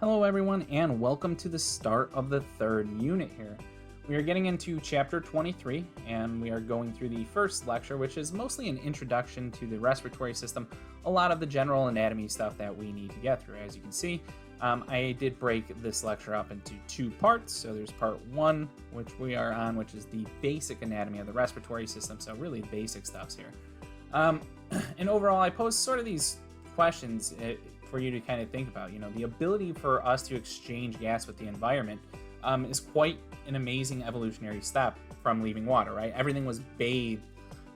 Hello everyone and welcome to the start of the third unit here. We are getting into chapter 23 and we are going through the first lecture, which is mostly an introduction to the respiratory system, a lot of the general anatomy stuff that we need to get through. As you can see, I did break this lecture up into two parts. So there's part one, which we are on, which is the basic anatomy of the respiratory system. So really basic stuffs here. And overall, I posed sort of these questions for you to kind of think about. The ability for us to exchange gas with the environment is quite an amazing evolutionary step from leaving water, right? Everything was bathed,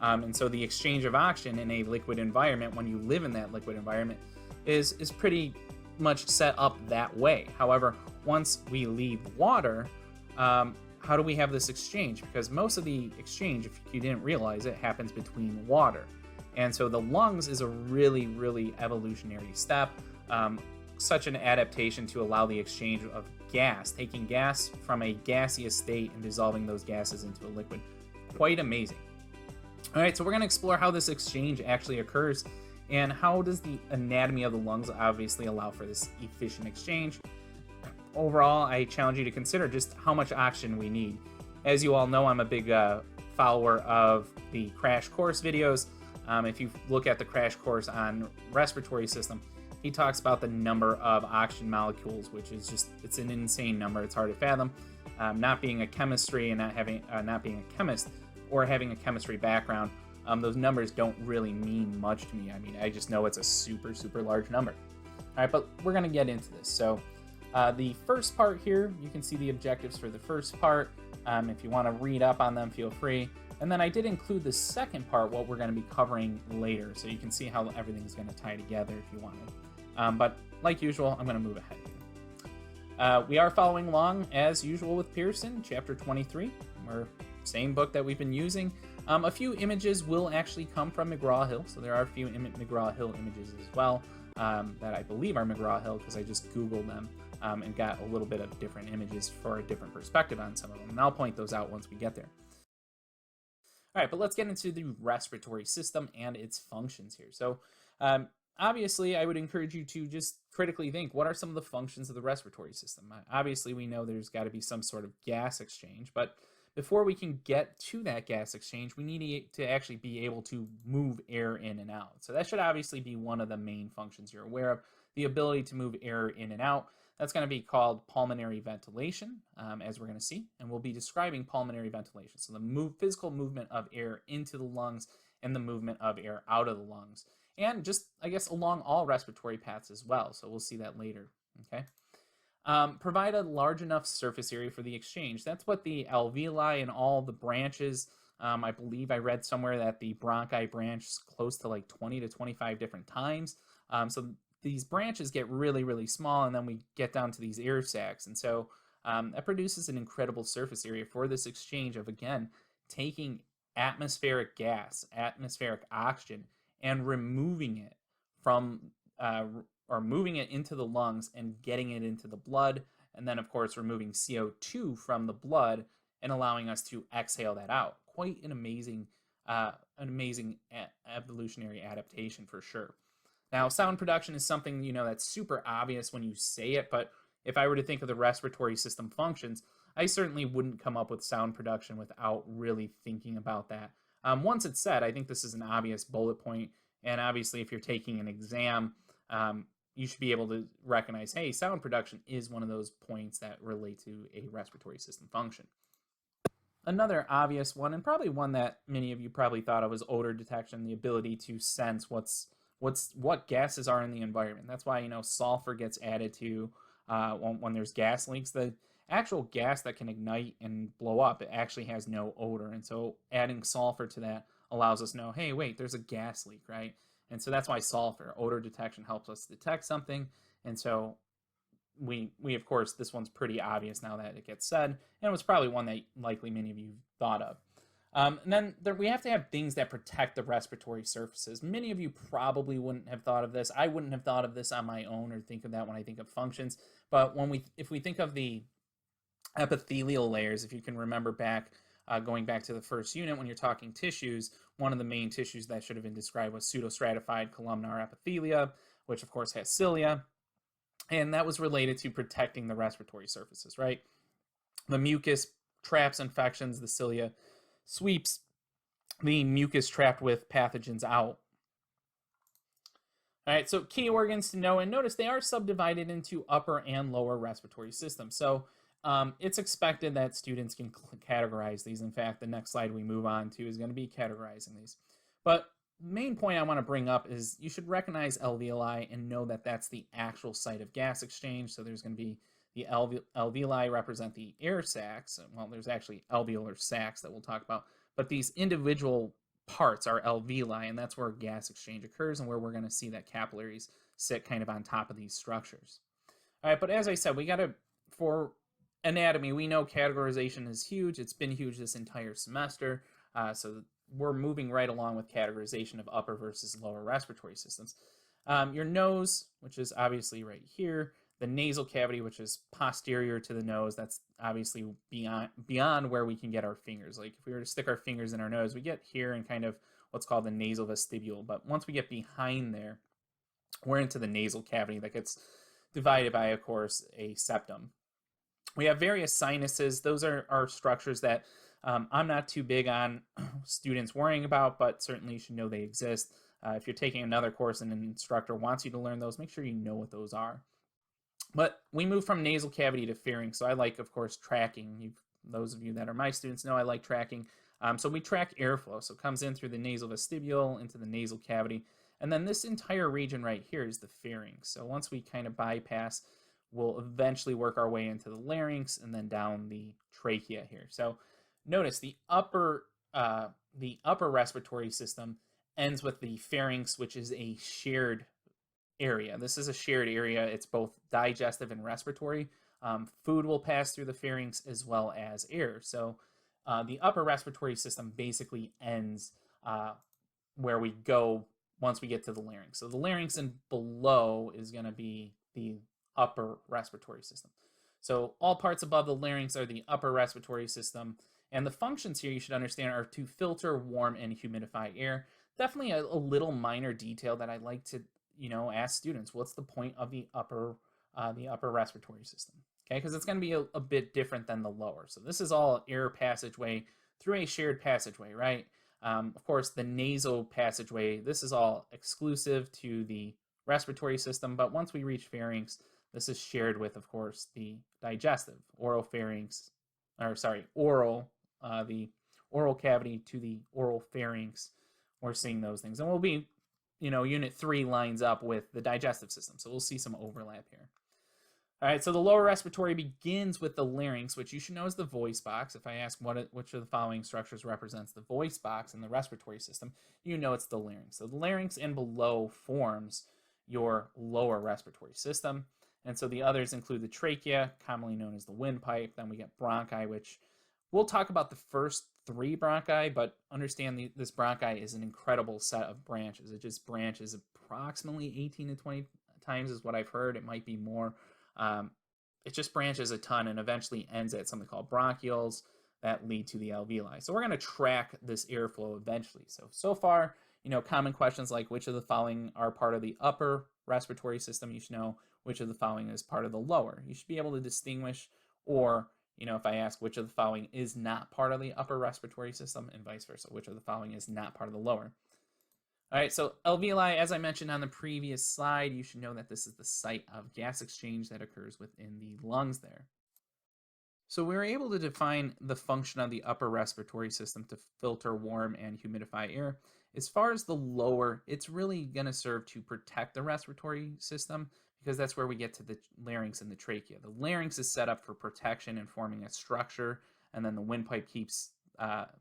and so the exchange of oxygen in a liquid environment, when you live in that liquid environment, is pretty much set up that way. However, once we leave water, how do we have this exchange? Because most of the exchange, if you didn't realize it, happens between water. And so the lungs is a really, really evolutionary step, such an adaptation to allow the exchange of gas, taking gas from a gaseous state and dissolving those gases into a liquid. Quite amazing. All right, so we're going to explore how this exchange actually occurs and how does the anatomy of the lungs obviously allow for this efficient exchange. Overall, I challenge you to consider just how much oxygen we need. As you all know, I'm a big follower of the crash course videos. If you look at the crash course on respiratory system, he talks about the number of oxygen molecules, which is just, it's an insane number. It's hard to fathom. Not being a chemistry and not being a chemist or having a chemistry background, those numbers don't really mean much to me. I mean, I just know it's a super, super large number. All right, but we're going to get into this. So the first part here, you can see the objectives for the first part. If you want to read up on them, feel free. And then I did include the second part, what we're going to be covering later, so you can see how everything's going to tie together if you wanted. But like usual, I'm going to move ahead here. We are following along, as usual, with Pearson, chapter 23. We're same book that we've been using. A few images will actually come from McGraw-Hill, so there are a few McGraw-Hill images as well that I believe are McGraw-Hill because I just Googled them and got a little bit of different images for a different perspective on some of them, and I'll point those out once we get there. All right, but let's get into the respiratory system and its functions here. So obviously, I would encourage you to just critically think, what are some of the functions of the respiratory system? Obviously, we know there's got to be some sort of gas exchange, but before we can get to that gas exchange, we need to actually be able to move air in and out. So that should obviously be one of the main functions you're aware of, the ability to move air in and out. That's going to be called pulmonary ventilation, as we're going to see, and we'll be describing pulmonary ventilation. So the physical movement of air into the lungs and the movement of air out of the lungs, and just, I guess, along all respiratory paths as well. So we'll see that later, okay? Provide a large enough surface area for the exchange. That's what the alveoli and all the branches, I believe I read somewhere that the bronchi branch close to like 20 to 25 different times. So these branches get really, really small, and then we get down to these air sacs. And so that produces an incredible surface area for this exchange of, again, taking atmospheric gas, atmospheric oxygen, and removing it from, or moving it into the lungs and getting it into the blood. And then, of course, removing CO2 from the blood and allowing us to exhale that out. Quite an amazing evolutionary adaptation for sure. Now, sound production is something, that's super obvious when you say it, but if I were to think of the respiratory system functions, I certainly wouldn't come up with sound production without really thinking about that. Once it's said, I think this is an obvious bullet point, and obviously if you're taking an exam, you should be able to recognize, hey, sound production is one of those points that relate to a respiratory system function. Another obvious one, and probably one that many of you probably thought of, was odor detection, the ability to sense what gases are in the environment. That's why, sulfur gets added to when there's gas leaks. The actual gas that can ignite and blow up, it actually has no odor. And so adding sulfur to that allows us to know, hey, wait, there's a gas leak, right? And so that's why sulfur, odor detection, helps us detect something. And so we of course, this one's pretty obvious now that it gets said, and it was probably one that likely many of you thought of. And then we have to have things that protect the respiratory surfaces. Many of you probably wouldn't have thought of this. I wouldn't have thought of this on my own or think of that when I think of functions. But if we think of the epithelial layers, if you can remember back, going back to the first unit, when you're talking tissues, one of the main tissues that should have been described was pseudostratified columnar epithelia, which of course has cilia. And that was related to protecting the respiratory surfaces, right? The mucus traps infections, the cilia sweeps the mucus trapped with pathogens out. All right, so key organs to know, and notice they are subdivided into upper and lower respiratory systems. So it's expected that students can categorize these. In fact, the next slide we move on to is going to be categorizing these. But main point I want to bring up is you should recognize alveoli and know that that's the actual site of gas exchange. So there's going to be the alveoli represent the air sacs. Well, there's actually alveolar sacs that we'll talk about, but these individual parts are alveoli, and that's where gas exchange occurs and where we're going to see that capillaries sit kind of on top of these structures. All right, but as I said, we got to, for anatomy, we know categorization is huge. It's been huge this entire semester. So we're moving right along with categorization of upper versus lower respiratory systems. Your nose, which is obviously right here, the nasal cavity, which is posterior to the nose, that's obviously beyond where we can get our fingers. Like if we were to stick our fingers in our nose, we get here in kind of what's called the nasal vestibule. But once we get behind there, we're into the nasal cavity that gets divided by, of course, a septum. We have various sinuses. Those are structures that I'm not too big on students worrying about, but certainly you should know they exist. If you're taking another course and an instructor wants you to learn those, make sure you know what those are. But we move from nasal cavity to pharynx. So I like, of course, tracking. Those of you that are my students know I like tracking. So we track airflow. So it comes in through the nasal vestibule into the nasal cavity. And then this entire region right here is the pharynx. So once we kind of bypass, we'll eventually work our way into the larynx and then down the trachea here. So notice the upper respiratory system ends with the pharynx, which is a shared area. This is a shared area. It's both digestive and respiratory. Food will pass through the pharynx as well as air. So the upper respiratory system basically ends where we go once we get to the larynx. So the larynx and below is going to be the upper respiratory system. So all parts above the larynx are the upper respiratory system. And the functions here you should understand are to filter, warm, and humidify air. Definitely a little minor detail that I like to ask students, what's the point of the upper respiratory system? Okay, because it's going to be a bit different than the lower. So this is all air passageway through a shared passageway, right? Of course, the nasal passageway, this is all exclusive to the respiratory system, but once we reach pharynx, this is shared with, of course, the digestive, oropharynx, the oral cavity to the oral pharynx. We're seeing those things, and we'll be unit 3 lines up with the digestive system. So we'll see some overlap here. All right, so the lower respiratory begins with the larynx, which you should know is the voice box. If I ask which of the following structures represents the voice box in the respiratory system, you know it's the larynx. So the larynx and below forms your lower respiratory system. And so the others include the trachea, commonly known as the windpipe. Then we get bronchi, which we'll talk about the first 3 bronchi, but understand this bronchi is an incredible set of branches. It just branches approximately 18 to 20 times is what I've heard. It might be more. It just branches a ton and eventually ends at something called bronchioles that lead to the alveoli. So we're going to track this airflow eventually. So far, common questions like which of the following are part of the upper respiratory system, you should know which of the following is part of the lower. You should be able to distinguish, or if I ask which of the following is not part of the upper respiratory system and vice versa, which of the following is not part of the lower. All right, so alveoli, as I mentioned on the previous slide, you should know that this is the site of gas exchange that occurs within the lungs there. So we were able to define the function of the upper respiratory system to filter, warm, and humidify air. As far as the lower, it's really going to serve to protect the respiratory system because that's where we get to the larynx and the trachea. The larynx is set up for protection and forming a structure, and then the windpipe keeps,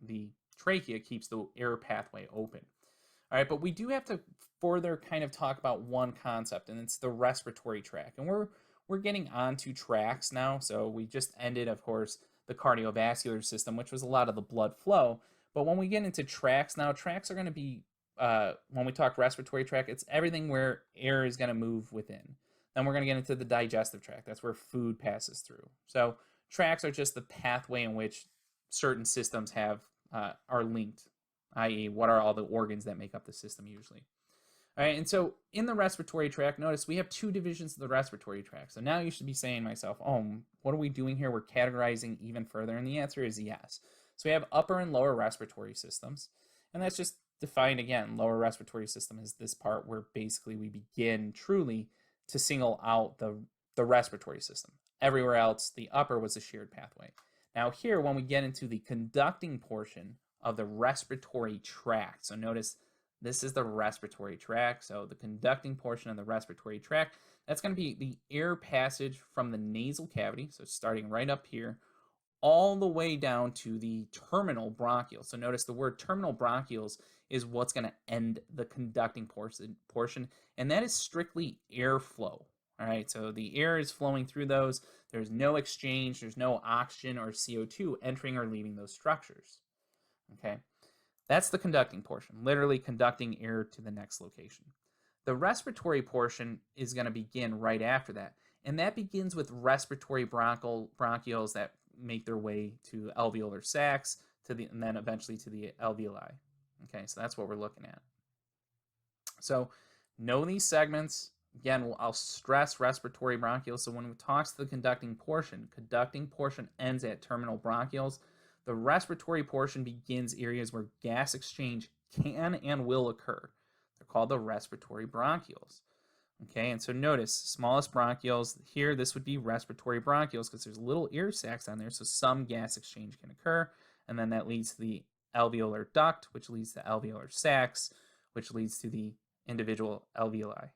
the trachea keeps the air pathway open. All right, but we do have to further kind of talk about one concept, and it's the respiratory tract. And we're getting onto tracts now. So we just ended, of course, the cardiovascular system, which was a lot of the blood flow. But when we get into tracts now, tracts are going to be, when we talk respiratory tract, it's everything where air is going to move within. Then we're going to get into the digestive tract. That's where food passes through. So tracts are just the pathway in which certain systems are linked, i.e. what are all the organs that make up the system usually. All right, and so in the respiratory tract, notice we have two divisions of the respiratory tract. So now you should be saying to myself, oh, what are we doing here? We're categorizing even further. And the answer is yes. So we have upper and lower respiratory systems. And that's just defined again. Lower respiratory system is this part where basically we begin truly to single out the respiratory system. Everywhere else, the upper was a shared pathway. Now here, when we get into the conducting portion of the respiratory tract, so notice this is the respiratory tract. So the conducting portion of the respiratory tract, that's going to be the air passage from the nasal cavity, so starting right up here, all the way down to the terminal bronchioles. So notice the word terminal bronchioles is what's going to end the conducting portion, and that is strictly airflow. All right, so the air is flowing through those. There's no exchange. There's no oxygen or CO2 entering or leaving those structures. Okay. That's the conducting portion, literally conducting air to the next location. The respiratory portion is going to begin right after that, and that begins with respiratory bronchioles that make their way to alveolar sacs, and then eventually to the alveoli. Okay, so that's what we're looking at. So know these segments. Again, I'll stress respiratory bronchioles. So when we talk to the conducting portion ends at terminal bronchioles. The respiratory portion begins areas where gas exchange can and will occur. They're called the respiratory bronchioles. Okay, and so notice, smallest bronchioles, here this would be respiratory bronchioles because there's little air sacs on there, so some gas exchange can occur, and then that leads to the alveolar duct, which leads to alveolar sacs, which leads to the individual alveoli.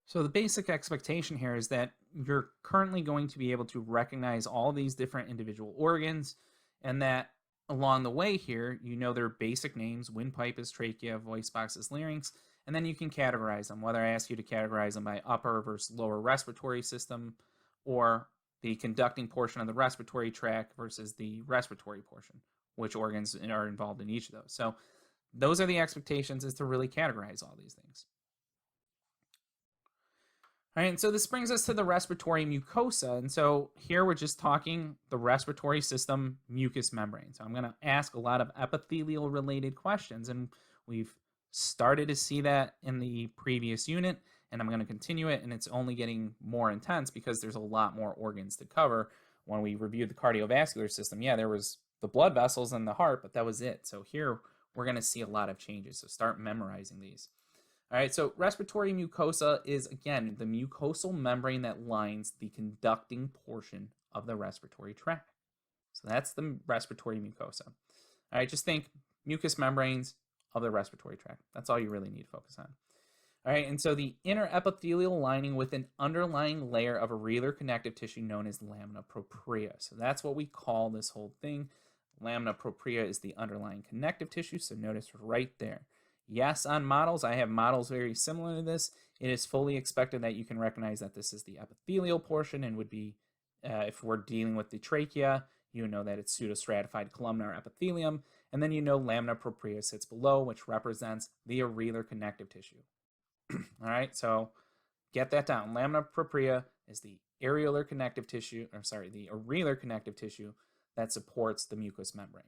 So the basic expectation here is that you're currently going to be able to recognize all these different individual organs, and that along the way here, you know their basic names. Windpipe is trachea, voice box is larynx, and then you can categorize them, whether I ask you to categorize them by upper versus lower respiratory system, or the conducting portion of the respiratory tract versus the respiratory portion, which organs are involved in each of those. So those are the expectations, is to really categorize all these things. All right, and so this brings us to the respiratory mucosa. And so here we're just talking the respiratory system mucous membrane. So I'm going to ask a lot of epithelial related questions, and we've started to see that in the previous unit, and I'm going to continue it, and it's only getting more intense because there's a lot more organs to cover. When we reviewed the cardiovascular system, yeah, there was the blood vessels and the heart, but that was it. So here we're going to see a lot of changes. So start memorizing these. All right, so respiratory mucosa is, again, the mucosal membrane that lines the conducting portion of the respiratory tract. So that's the respiratory mucosa. All right, just think mucous membranes of the respiratory tract. That's all you really need to focus on. All right, and so the inner epithelial lining with an underlying layer of areolar connective tissue known as lamina propria. So that's what we call this whole thing. Lamina propria is the underlying connective tissue, so notice right there. Yes, on models, I have models very similar to this. It is fully expected that you can recognize that this is the epithelial portion, and would be, if we're dealing with the trachea, you know that it's pseudostratified columnar epithelium, and then you know lamina propria sits below, which represents the areolar connective tissue. All right, so get that down. Lamina propria is the areolar connective tissue, the areolar connective tissue that supports the mucous membrane.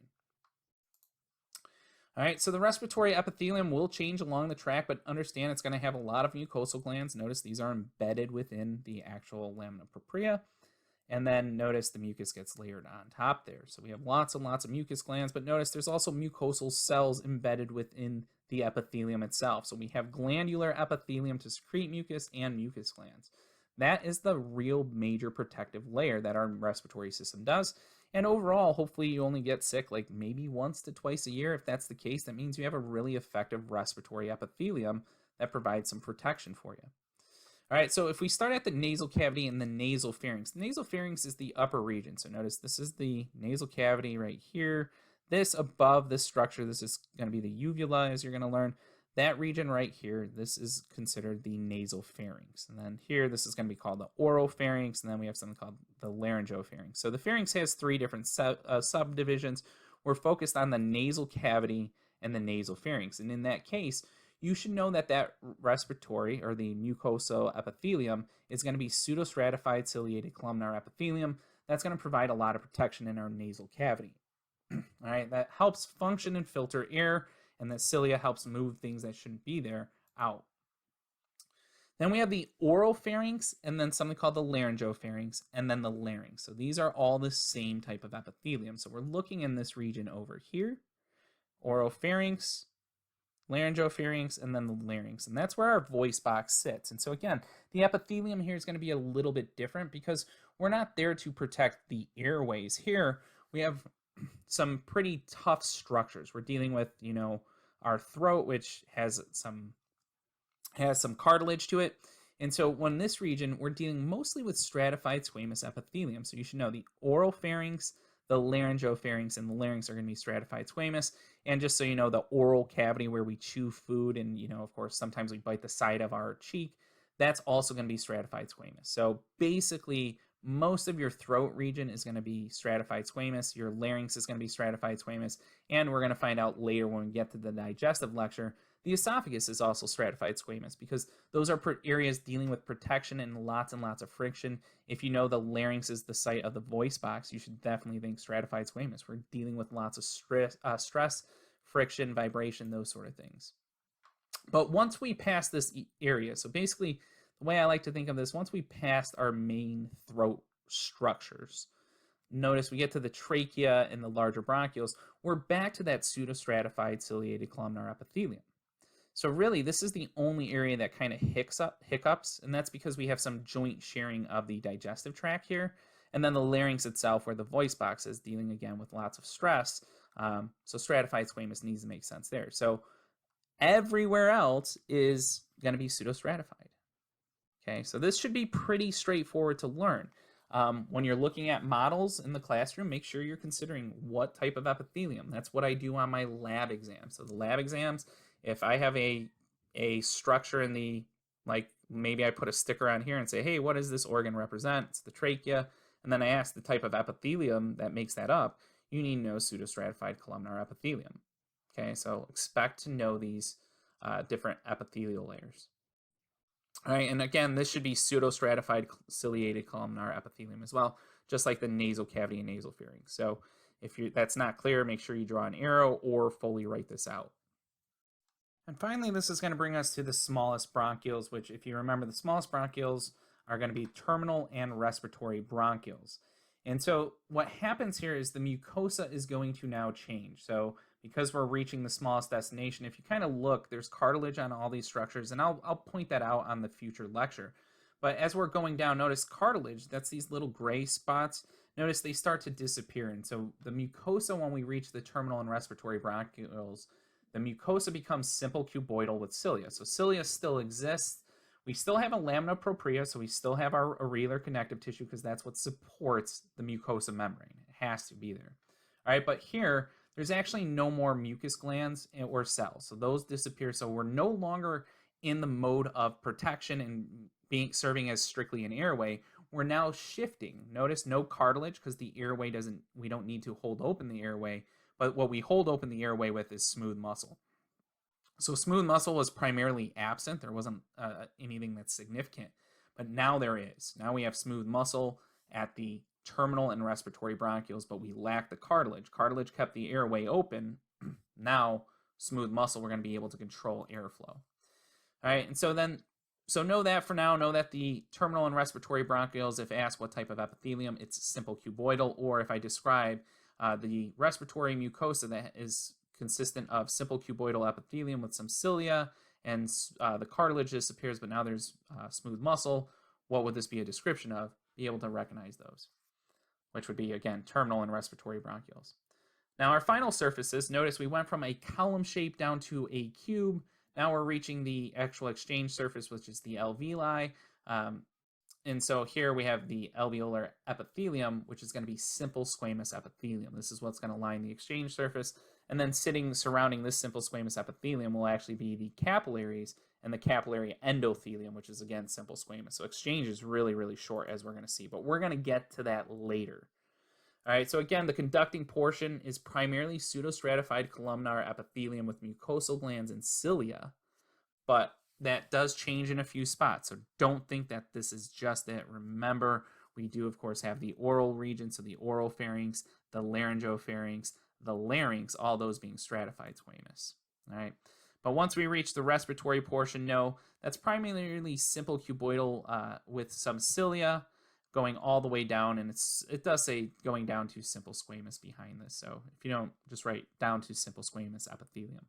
All right, so the respiratory epithelium will change along the tract, but understand it's going to have a lot of mucosal glands. Notice these are embedded within the actual lamina propria. And then notice the mucus gets layered on top there. So we have lots and lots of mucus glands, but notice there's also mucosal cells embedded within the epithelium itself. So we have glandular epithelium to secrete mucus and mucus glands. That is the real major protective layer that our respiratory system does. And overall, hopefully you only get sick like maybe once to twice a year. If that's the case, that means you have a really effective respiratory epithelium that provides some protection for you. All right, so if we start at the nasal cavity and the nasal pharynx, the nasal pharynx is the upper region. So notice this is the nasal cavity right here. This above this structure, this is going to be the uvula, as you're going to learn. That region right here, this is considered the nasal pharynx. And then here, this is going to be called the oropharynx, and then we have something called the laryngopharynx. So the pharynx has three different subdivisions. We're focused on the nasal cavity and the nasal pharynx. And in that case, you should know that that respiratory, or the mucosal epithelium, is going to be pseudostratified ciliated columnar epithelium. That's going to provide a lot of protection in our nasal cavity. All right, that helps function and filter air, and that cilia helps move things that shouldn't be there out. Then we have the oropharynx, and then something called the laryngopharynx, and then the larynx. So these are all the same type of epithelium. So we're looking in this region over here, oropharynx, laryngopharynx, and then the larynx. And that's where our voice box sits. And so again, the epithelium here is going to be a little bit different because we're not there to protect the airways. Here, we have some pretty tough structures. We're dealing with, our throat, which has some cartilage to it. And so when this region, we're dealing mostly with stratified squamous epithelium. So you should know the oropharynx, the laryngopharynx, and the larynx are going to be stratified squamous. And just so you know, the oral cavity where we chew food and, of course, sometimes we bite the side of our cheek, that's also going to be stratified squamous. So basically, most of your throat region is going to be stratified squamous. Your larynx is going to be stratified squamous. And we're going to find out later when we get to the digestive lecture, the esophagus is also stratified squamous because those are areas dealing with protection and lots of friction. If you know the larynx is the site of the voice box, you should definitely think stratified squamous. We're dealing with lots of stress, friction, vibration, those sort of things. But once we pass this area, so basically the way I like to think of this, once we pass our main throat structures, notice we get to the trachea and the larger bronchioles, we're back to that pseudostratified ciliated columnar epithelium. So really, this is the only area that kind of hiccups, and that's because we have some joint sharing of the digestive tract here, and then the larynx itself, where the voice box is, dealing again with lots of stress. So stratified squamous needs to make sense there. So everywhere else is going to be pseudostratified. Okay, so this should be pretty straightforward to learn. When you're looking at models in the classroom, make sure you're considering what type of epithelium. That's what I do on my lab exams. So the lab exams, if I have a structure in the, like maybe I put a sticker on here and say, hey, what does this organ represent? It's the trachea. And then I ask the type of epithelium that makes that up. You need to know pseudostratified columnar epithelium. Okay, so expect to know these different epithelial layers. All right, and again, this should be pseudostratified ciliated columnar epithelium as well, just like the nasal cavity and nasopharynx. So if that's not clear, make sure you draw an arrow or fully write this out. And finally, this is going to bring us to the smallest bronchioles, which, if you remember, the smallest bronchioles are going to be terminal and respiratory bronchioles. And so what happens here is the mucosa is going to now change. So because we're reaching the smallest destination, if you kind of look, there's cartilage on all these structures, and I'll point that out on the future lecture. But as we're going down, notice cartilage, that's these little gray spots. Notice they start to disappear. And so the mucosa, when we reach the terminal and respiratory bronchioles, the mucosa becomes simple cuboidal with cilia. So cilia still exists. We still have a lamina propria, so we still have our areolar connective tissue because that's what supports the mucosa membrane. It has to be there. All right, but here, there's actually no more mucus glands or cells. So those disappear. So we're no longer in the mode of protection and serving as strictly an airway. We're now shifting. Notice no cartilage because the airway we don't need to hold open the airway. But what we hold open the airway with is smooth muscle. So smooth muscle was primarily absent. There wasn't anything that's significant. But now there is. Now we have smooth muscle at the terminal and respiratory bronchioles, but we lack the cartilage. Cartilage kept the airway open. Now, smooth muscle, we're going to be able to control airflow. All right, and so know that for now. Know that the terminal and respiratory bronchioles, if asked what type of epithelium, it's simple cuboidal, or if I describe the respiratory mucosa that is consistent of simple cuboidal epithelium with some cilia, and the cartilage disappears, but now there's smooth muscle. What would this be a description of? Be able to recognize those, which would be, again, terminal and respiratory bronchioles. Now, our final surfaces, notice we went from a column shape down to a cube. Now we're reaching the actual exchange surface, which is the alveoli. And so here we have the alveolar epithelium, which is going to be simple squamous epithelium. This is what's going to line the exchange surface. And then surrounding this simple squamous epithelium will actually be the capillaries and the capillary endothelium, which is, again, simple squamous. So exchange is really, really short, as we're going to see. But we're going to get to that later. All right, so again, the conducting portion is primarily pseudostratified columnar epithelium with mucosal glands and cilia. But that does change in a few spots. So don't think that this is just it. Remember, we do, of course, have the oral region, so the oropharynx, the laryngopharynx, the larynx, all those being stratified squamous. All right. But once we reach the respiratory portion, no, that's primarily simple cuboidal with some cilia going all the way down, and it does say going down to simple squamous behind this. So if you don't, just write down to simple squamous epithelium.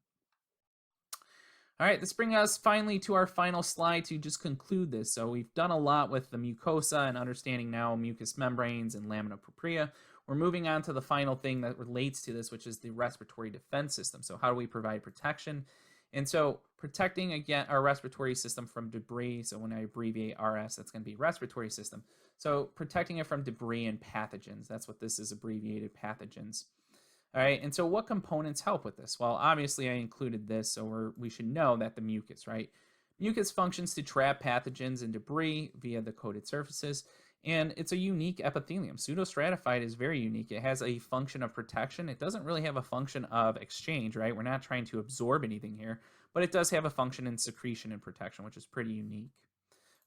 All right, this brings us finally to our final slide to just conclude this. So we've done a lot with the mucosa and understanding now mucous membranes and lamina propria. We're moving on to the final thing that relates to this, which is the respiratory defense system. So how do we provide protection? And so protecting, again, our respiratory system from debris. So when I abbreviate RS, that's going to be respiratory system. So protecting it from debris and pathogens. That's what this is, abbreviated pathogens. All right, and so what components help with this? Well, obviously I included this, so we should know that the mucus, right? Mucus functions to trap pathogens and debris via the coated surfaces, and it's a unique epithelium. Pseudostratified is very unique. It has a function of protection. It doesn't really have a function of exchange, right? We're not trying to absorb anything here, but it does have a function in secretion and protection, which is pretty unique.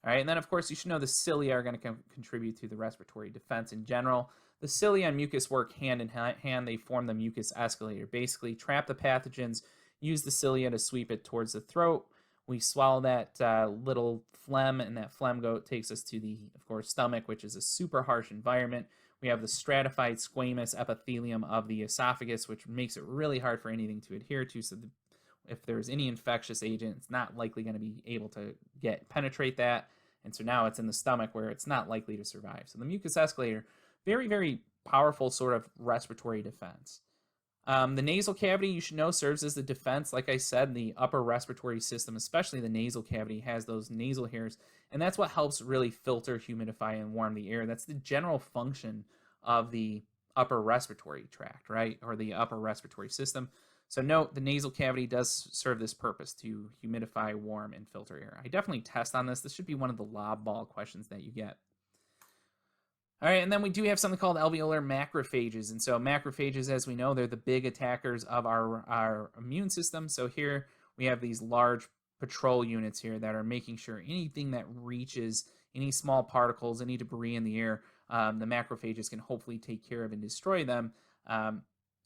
All right, and then of course you should know the cilia are going to contribute to the respiratory defense in general. The cilia and mucus work hand in hand. They form the mucus escalator. Basically, trap the pathogens, use the cilia to sweep it towards the throat. We swallow that little phlegm, and that phlegm takes us to the, of course, stomach, which is a super harsh environment. We have the stratified squamous epithelium of the esophagus, which makes it really hard for anything to adhere to. So if there's any infectious agent, it's not likely going to be able to penetrate that. And so now it's in the stomach where it's not likely to survive. So the mucus escalator, very, very powerful sort of respiratory defense. The nasal cavity, you should know, serves as the defense. Like I said, the upper respiratory system, especially the nasal cavity, has those nasal hairs, and that's what helps really filter, humidify, and warm the air. That's the general function of the upper respiratory tract, right, or the upper respiratory system. So note, the nasal cavity does serve this purpose to humidify, warm, and filter air. I definitely test on this. This should be one of the lob ball questions that you get. All right, and then we do have something called alveolar macrophages. And so macrophages, as we know, they're the big attackers of our immune system. So here we have these large patrol units here that are making sure anything that reaches any small particles, any debris in the air, the macrophages can hopefully take care of and destroy them.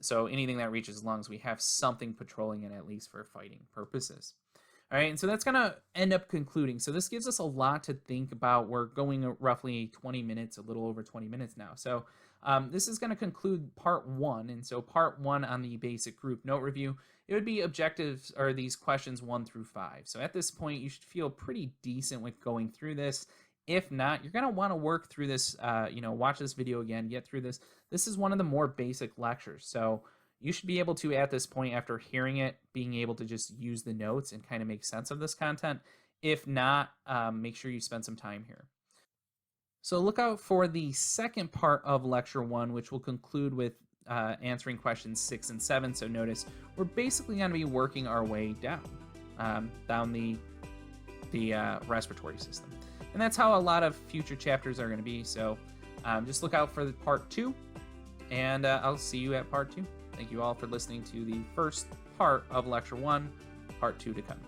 So anything that reaches lungs, we have something patrolling it, at least for fighting purposes. All right, and so that's going to end up concluding. So this gives us a lot to think about. We're going roughly 20 minutes, a little over 20 minutes now. So this is going to conclude part one. And so part one on the basic group note review, it would be objectives, or these questions 1 through 5. So at this point, you should feel pretty decent with going through this. If not, you're going to want to work through this, watch this video again, get through this. This is one of the more basic lectures. So you should be able to, at this point, after hearing it, being able to just use the notes and kind of make sense of this content. If not, make sure you spend some time here. So look out for the second part of lecture 1, which will conclude with answering questions 6 and 7. So notice we're basically going to be working our way down the respiratory system. And that's how a lot of future chapters are going to be. So just look out for the part 2, and I'll see you at part 2. Thank you all for listening to the first part of lecture 1, part 2 to come.